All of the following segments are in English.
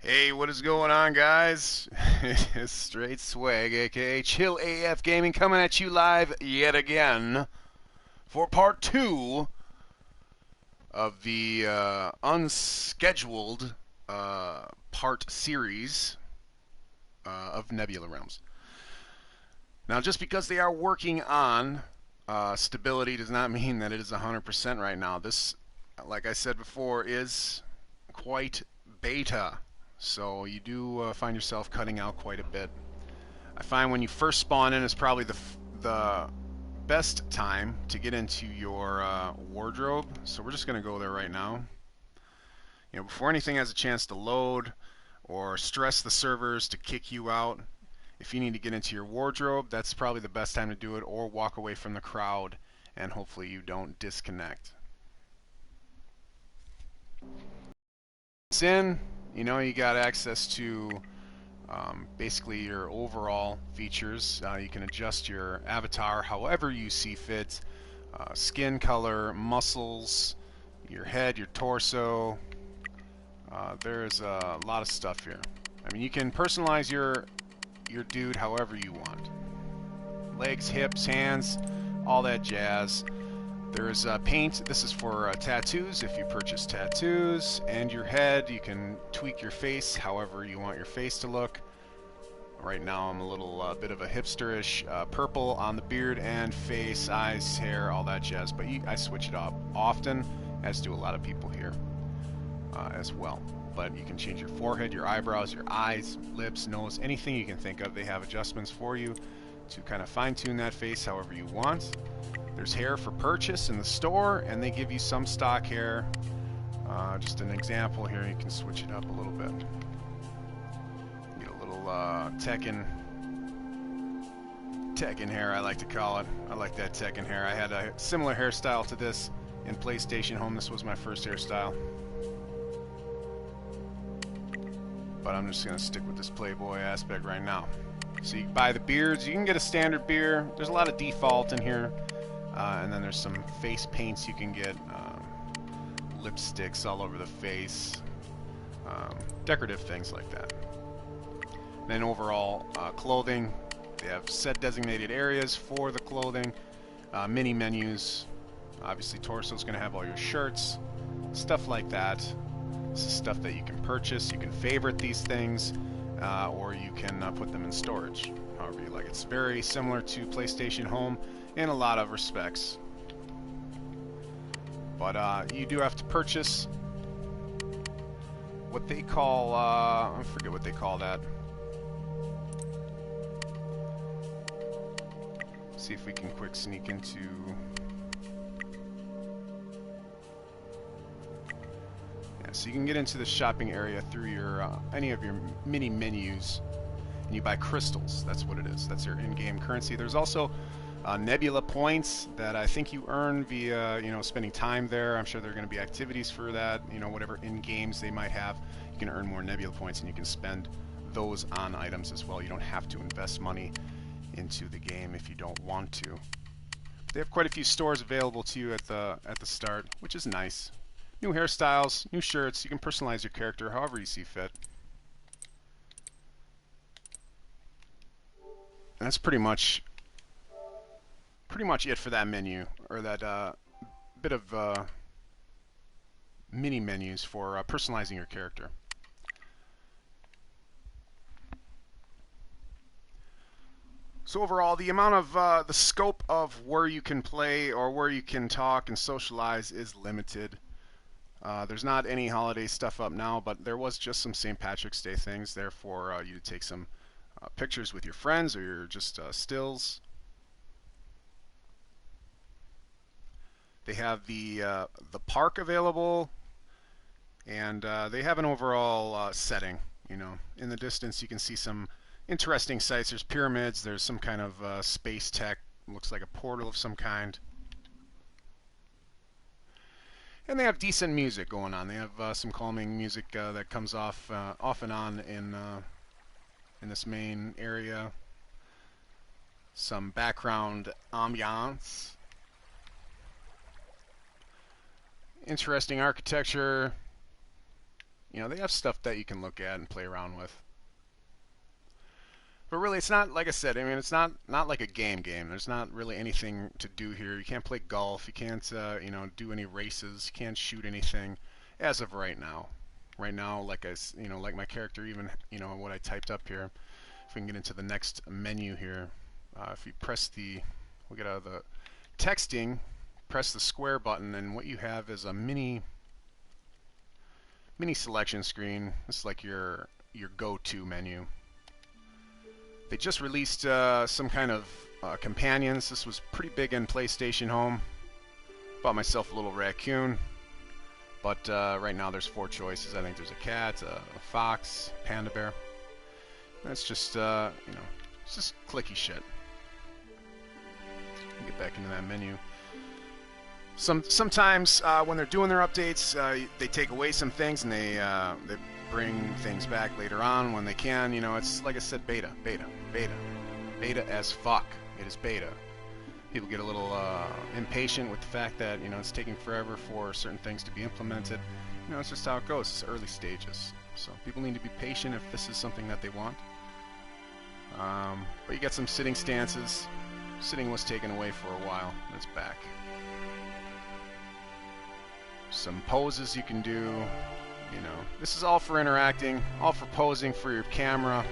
Hey, what is going on, guys? It's StraightSwagg, aka Chill AF Gaming, coming at you live yet again for part 2 of the unscheduled part series of Nebula Realms. Now, just because they are working on stability does not mean that it is 100% right now. This, like I said before, is quite beta. So you do find yourself cutting out quite a bit. I find when you first spawn in is probably the best time to get into your wardrobe. So we're just going to go there right now. You know, before anything has a chance to load or stress the servers to kick you out, if you need to get into your wardrobe, that's probably the best time to do it, or walk away from the crowd and hopefully you don't disconnect. It's in, you know, you got access to basically your overall features. You can adjust your avatar however you see fit. Skin color, muscles, your head, your torso. There's a lot of stuff here. I mean, you can personalize your dude however you want. Legs, hips, hands, all that jazz. There's paint. This is for tattoos, if you purchase tattoos. And your head, you can tweak your face however you want your face to look. Right now I'm a little bit of a hipsterish purple on the beard and face, eyes, hair, all that jazz. But I switch it up often, as do a lot of people here as well. But you can change your forehead, your eyebrows, your eyes, lips, nose, anything you can think of. They have adjustments for you to kind of fine-tune that face however you want. There's hair for purchase in the store, and they give you some stock hair. Just an example here, you can switch it up a little bit. Get a little Tekken hair, I like to call it. I like that Tekken hair. I had a similar hairstyle to this in PlayStation Home. This was my first hairstyle. But I'm just going to stick with this Playboy aspect right now. So you buy the beards. You can get a standard beard. There's a lot of default in here. And then there's some face paints you can get. Lipsticks all over the face. Decorative things like that. Then overall clothing. They have set designated areas for the clothing. Mini menus. Obviously torso's going to have all your shirts. Stuff like that. This is stuff that you can purchase. You can favorite these things. Or you can put them in storage. However you like. It's very similar to PlayStation Home in a lot of respects. But you do have to purchase what they call, I forget what they call that. See if we can quick sneak into... Yeah, so you can get into the shopping area through your any of your mini menus, and you buy crystals. That's what it is. That's your in-game currency. There's also Nebula points that I think you earn via, you know, spending time there. I'm sure there are going to be activities for that. You know, whatever in-games they might have, you can earn more Nebula points, and you can spend those on items as well. You don't have to invest money into the game if you don't want to. They have quite a few stores available to you at the start, which is nice. New hairstyles, new shirts. You can personalize your character however you see fit. And that's pretty much it for that menu, or that bit of mini menus for personalizing your character. So overall, the amount of the scope of where you can play or where you can talk and socialize is limited. There's not any holiday stuff up now, but there was just some St. Patrick's Day things there for you to take some pictures with your friends or your just stills. They have the park available, and they have an overall setting. You know, in the distance you can see some interesting sights. There's pyramids. There's some kind of space tech. Looks like a portal of some kind. And they have decent music going on. They have some calming music that comes off and on in this main area. Some background ambiance. Interesting architecture. you know, they have stuff that you can look at and play around with. But really, it's not, like I said, I mean, it's not like a game. There's not really anything to do here. You can't play golf. You can't, you know, do any races. You can't shoot anything as of right now. Right now, like you know, like my character, even, you know, what I typed up here. If we can get into the next menu here, if you press we'll get out of the texting, press the square button, and what you have is a mini selection screen. This is like your go-to menu. They just released some kind of companions. This was pretty big in PlayStation Home. Bought myself a little raccoon. But right now there's 4 choices. I think there's a cat, a fox, panda bear. That's just, you know, it's just clicky shit. Get back into that menu. Sometimes when they're doing their updates, they take away some things and they bring things back later on when they can. You know, it's like I said, beta as fuck. It is beta. People get a little impatient with the fact that, you know, it's taking forever for certain things to be implemented. You know, it's just how it goes. It's early stages. So people need to be patient if this is something that they want. But you got some sitting stances. Sitting was taken away for a while. It's back. Some poses you can do. You know, this is all for interacting, all for posing for your camera.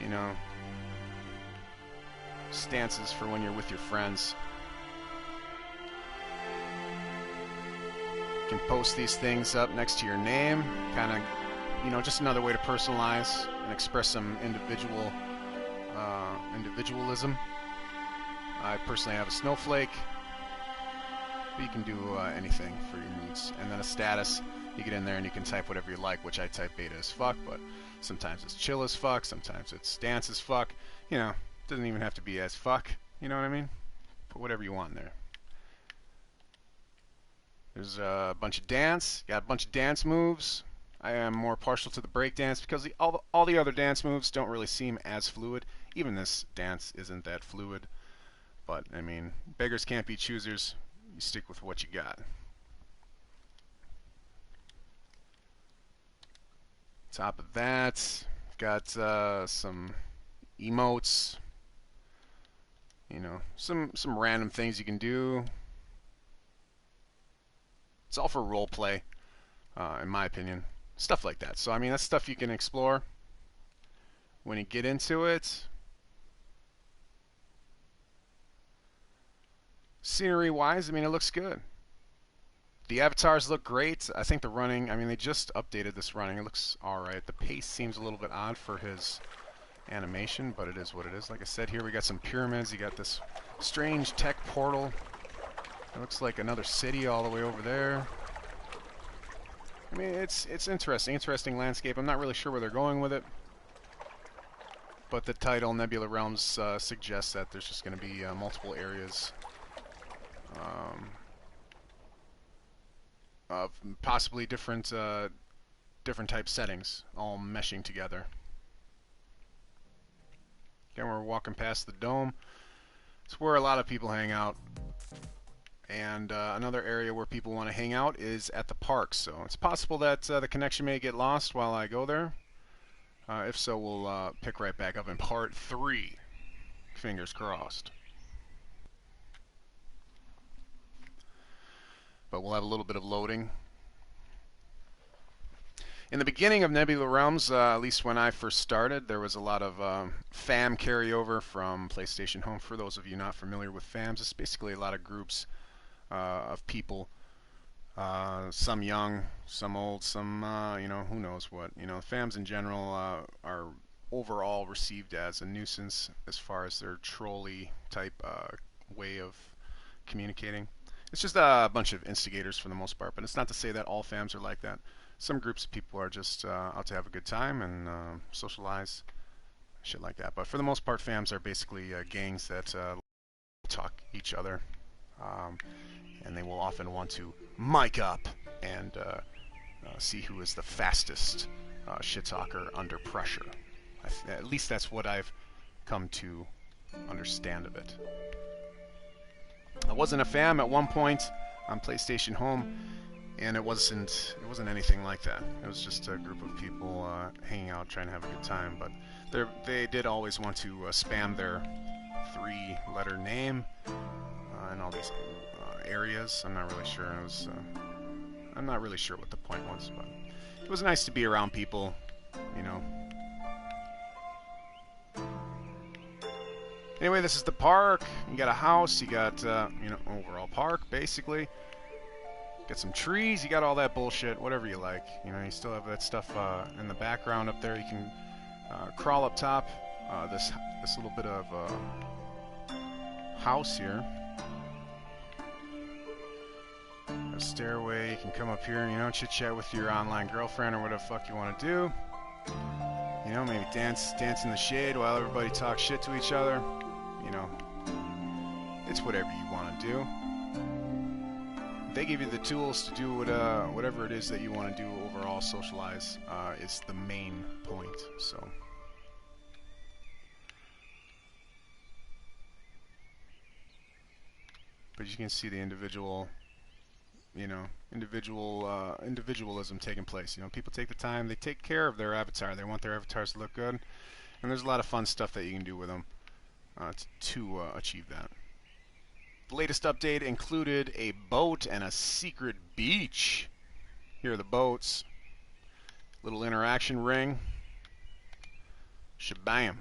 You know, stances for when you're with your friends. You can post these things up next to your name, kind of, you know, just another way to personalize and express some individualism. I personally have a snowflake, but you can do anything for your moods. And then a status, you get in there and you can type whatever you like, which I type beta as fuck, but sometimes it's chill as fuck, sometimes it's dance as fuck. You know, it doesn't even have to be as fuck, you know what I mean? Put whatever you want in there. There's a bunch of dance, got a bunch of dance moves. I am more partial to the break dance because all the other dance moves don't really seem as fluid. Even this dance isn't that fluid. But, I mean, beggars can't be choosers. You stick with what you got. Top of that, got some emotes. You know, some random things you can do. It's all for role play, in my opinion. Stuff like that. So, I mean, that's stuff you can explore when you get into it. Scenery-wise, I mean, it looks good. The avatars look great. I think the running, I mean, they just updated this running. It looks alright. The pace seems a little bit odd for his animation, but it is what it is. Like I said, here we got some pyramids. You got this strange tech portal. It looks like another city all the way over there. I mean, it's interesting landscape. I'm not really sure where they're going with it, but the title Nebula Realms suggests that there's just going to be multiple areas of possibly different type settings all meshing together. Again, we're walking past the dome. It's where a lot of people hang out. And another area where people want to hang out is at the park. So it's possible that the connection may get lost while I go there. If so, we'll pick right back up in part 3. Fingers crossed. But we'll have a little bit of loading. In the beginning of Nebula Realms, at least when I first started, there was a lot of FAM carryover from PlayStation Home. For those of you not familiar with FAMs, it's basically a lot of groups of people, some young, some old, some, you know, who knows what. You know, FAMs in general are overall received as a nuisance as far as their trolley type way of communicating. It's just a bunch of instigators for the most part, but it's not to say that all FAMs are like that. Some groups of people are just out to have a good time and socialize, shit like that. But for the most part, FAMs are basically gangs that talk each other, and they will often want to mic up and see who is the fastest shit talker under pressure. At least that's what I've come to understand of it. I wasn't a FAM at one point on PlayStation Home. and it wasn't anything like that. It was just a group of people hanging out, trying to have a good time. But they did always want to spam their 3-letter name in all these areas. I'm not really sure. I'm not really sure what the point was, but it was nice to be around people, you know. Anyway, this is the park. You got a house. You got you know, overall park basically. Got some trees. You got all that bullshit. Whatever you like. You know, you still have that stuff in the background up there. You can crawl up top. This little bit of house here. A stairway. You can come up here and, you know, chit chat with your online girlfriend or whatever the fuck you want to do. You know, maybe dance in the shade while everybody talks shit to each other. You know, it's whatever you want to do. They give you the tools to do whatever it is that you want to do overall. Socialize is the main point. So. But you can see the individual, you know, individualism taking place. You know, people take the time, they take care of their avatar. They want their avatars to look good, and there's a lot of fun stuff that you can do with them to achieve that. The latest update included a boat and a secret beach. Here are the boats. Little interaction ring. Shabam.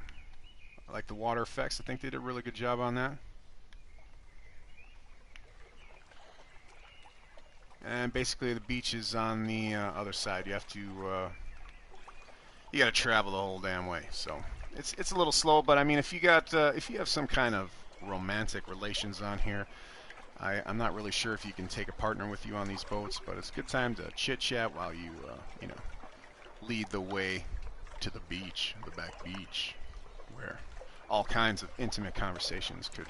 I like the water effects. I think they did a really good job on that. And basically the beach is on the other side. You have to you got to travel the whole damn way. So it's a little slow, but I mean, if you have some kind of romantic relations on here, I'm not really sure if you can take a partner with you on these boats, but it's a good time to chit chat while you you know, lead the way to the beach, the back beach, where all kinds of intimate conversations could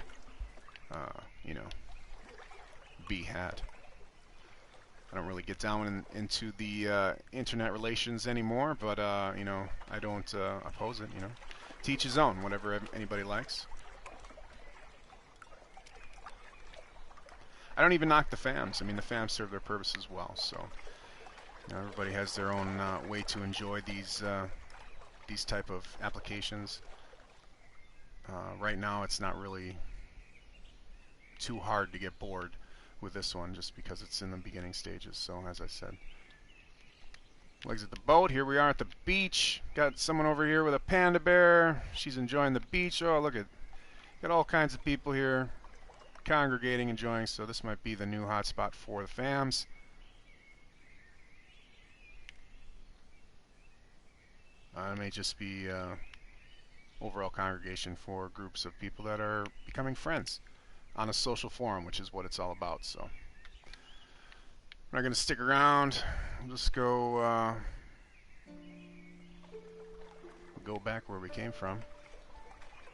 you know, be had. I don't really get down into the internet relations anymore, but you know, I don't oppose it. You know, to each his own. Whatever anybody likes. I don't even knock the fams. I mean, the fams serve their purpose as well. So, you know, everybody has their own way to enjoy these type of applications. Right now, it's not really too hard to get bored with this one, just because it's in the beginning stages. So, as I said, legs at the boat. Here we are at the beach. Got someone over here with a panda bear. She's enjoying the beach. Oh, look at, got all kinds of people here congregating, enjoying. So this might be the new hotspot for the fams. It may just be overall congregation for groups of people that are becoming friends on a social forum, which is what it's all about. So I'm not going to stick around. We'll just go back where we came from.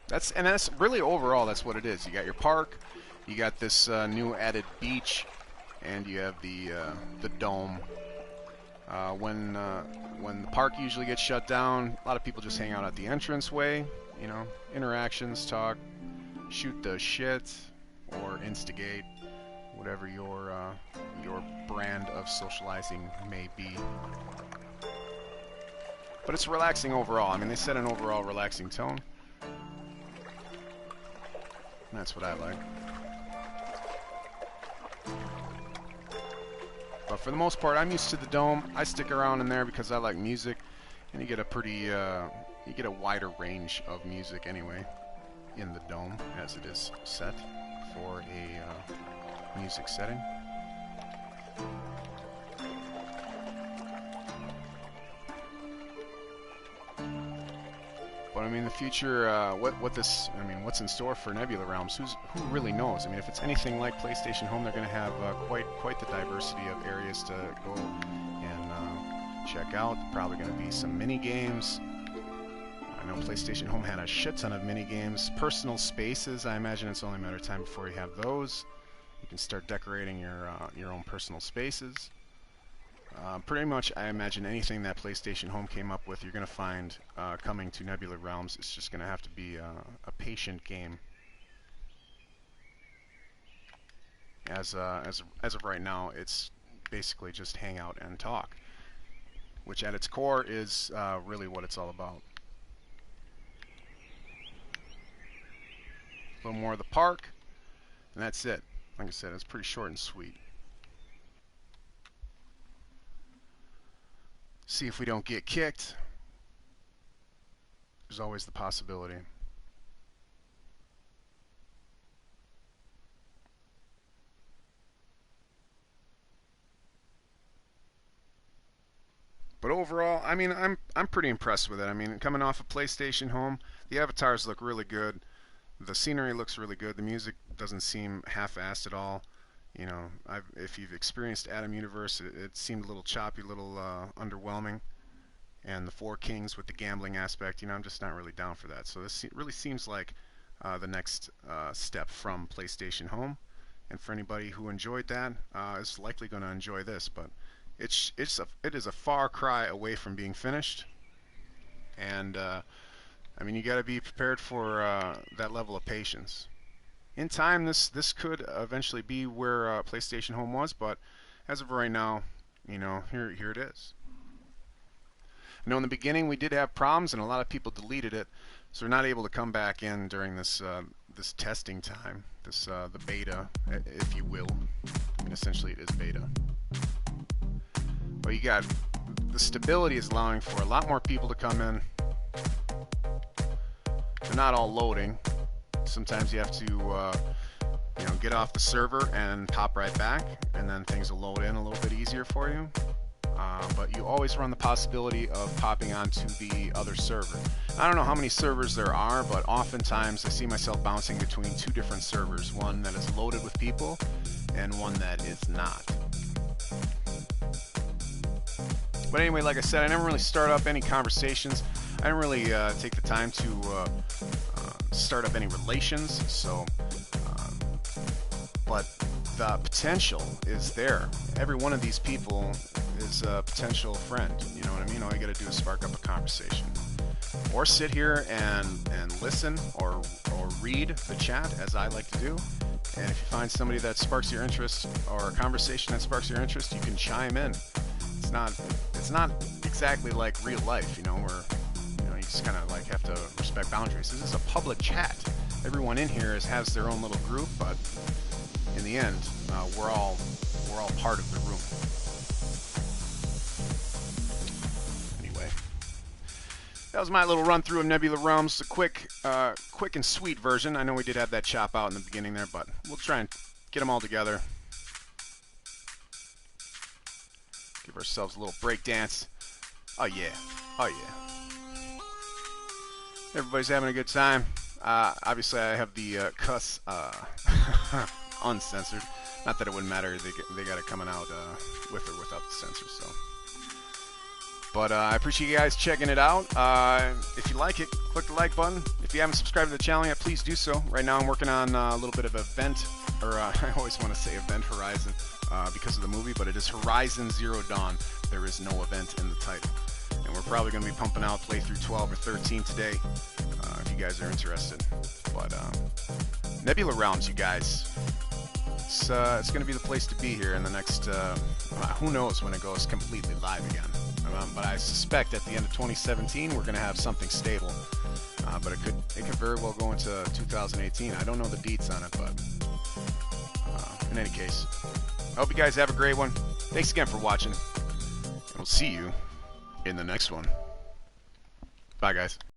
That's really overall, that's what it is. You got your park, you got this new added beach, and you have the dome. When the park usually gets shut down, a lot of people just hang out at the entranceway. You know, interactions, talk, shoot the shit, or instigate, whatever your brand of socializing may be. But it's relaxing overall. I mean, they set an overall relaxing tone. And that's what I like. But for the most part, I'm used to the dome. I stick around in there because I like music, and you get a pretty, you get a wider range of music anyway in the dome as it is set for a music setting. But I mean, the future, what's in store for Nebula Realms? Who really knows? I mean, if it's anything like PlayStation Home, they're going to have quite the diversity of areas to go and check out. Probably going to be some mini games. I know PlayStation Home had a shit ton of mini games. Personal spaces. I imagine it's only a matter of time before you have those. You can start decorating your own personal spaces. Pretty much, I imagine anything that PlayStation Home came up with, you're going to find coming to Nebula Realms. It's just going to have to be a patient game. As of right now, it's basically just hang out and talk, which at its core is really what it's all about. A little more of the park, and that's it. Like I said, it's pretty short and sweet. See if we don't get kicked. There's always the possibility. But overall, I mean, I'm pretty impressed with it. I mean, coming off a PlayStation Home, the avatars look really good. The scenery looks really good. The music doesn't seem half-assed at all. You know, if you've experienced Atom Universe, it seemed a little choppy, a little underwhelming. And the Four Kings with the gambling aspect, you know, I'm just not really down for that. So this really seems like the next step from PlayStation Home. And for anybody who enjoyed that, is likely going to enjoy this. But it is a far cry away from being finished. And I mean, you got to be prepared for that level of patience. In time, this could eventually be where PlayStation Home was, but as of right now, you know, here it is. I know in the beginning we did have problems, and a lot of people deleted it, so we're not able to come back in during this this testing time, the beta, if you will. I mean, essentially it is beta. But you got the stability is allowing for a lot more people to come in. They're not all loading. Sometimes you have to you know, get off the server and pop right back, and then things will load in a little bit easier for you. But you always run the possibility of popping onto the other server. I don't know how many servers there are, but oftentimes I see myself bouncing between two different servers, one that is loaded with people and one that is not. But anyway, like I said, I never really start up any conversations. I didn't really take the time to start up any relations, so but the potential is there. Every one of these people is a potential friend, you know what I mean? All you gotta do is spark up a conversation. Or sit here and listen or read the chat, as I like to do. And if you find somebody that sparks your interest, or a conversation that sparks your interest, you can chime in. It's not exactly like real life, you know, where you just kind of like have to respect boundaries. This is a public chat. Everyone in here has their own little group, but in the end, we're all part of the room. Anyway, that was my little run through of Nebula Realms. A quick and sweet version. I know we did have that chop out in the beginning there, but we'll try and get them all together. Give ourselves a little break dance. Oh yeah, oh yeah. Everybody's having a good time. Obviously, I have the cuss uncensored. Not that it wouldn't matter. They got it coming out with or without the censor. So, but I appreciate you guys checking it out. If you like it, click the like button. If you haven't subscribed to the channel yet, please do so. Right now, I'm working on a little bit of event, or I always want to say Event Horizon because of the movie, but it is Horizon Zero Dawn. There is no event in the title. And we're probably going to be pumping out playthrough 12 or 13 today, if you guys are interested. But Nebula Realms, you guys, it's going to be the place to be here in the next, who knows when it goes completely live again. But I suspect at the end of 2017 we're going to have something stable. But it could very well go into 2018. I don't know the deets on it, but in any case, I hope you guys have a great one. Thanks again for watching, and we'll see you in the next one. Bye, guys.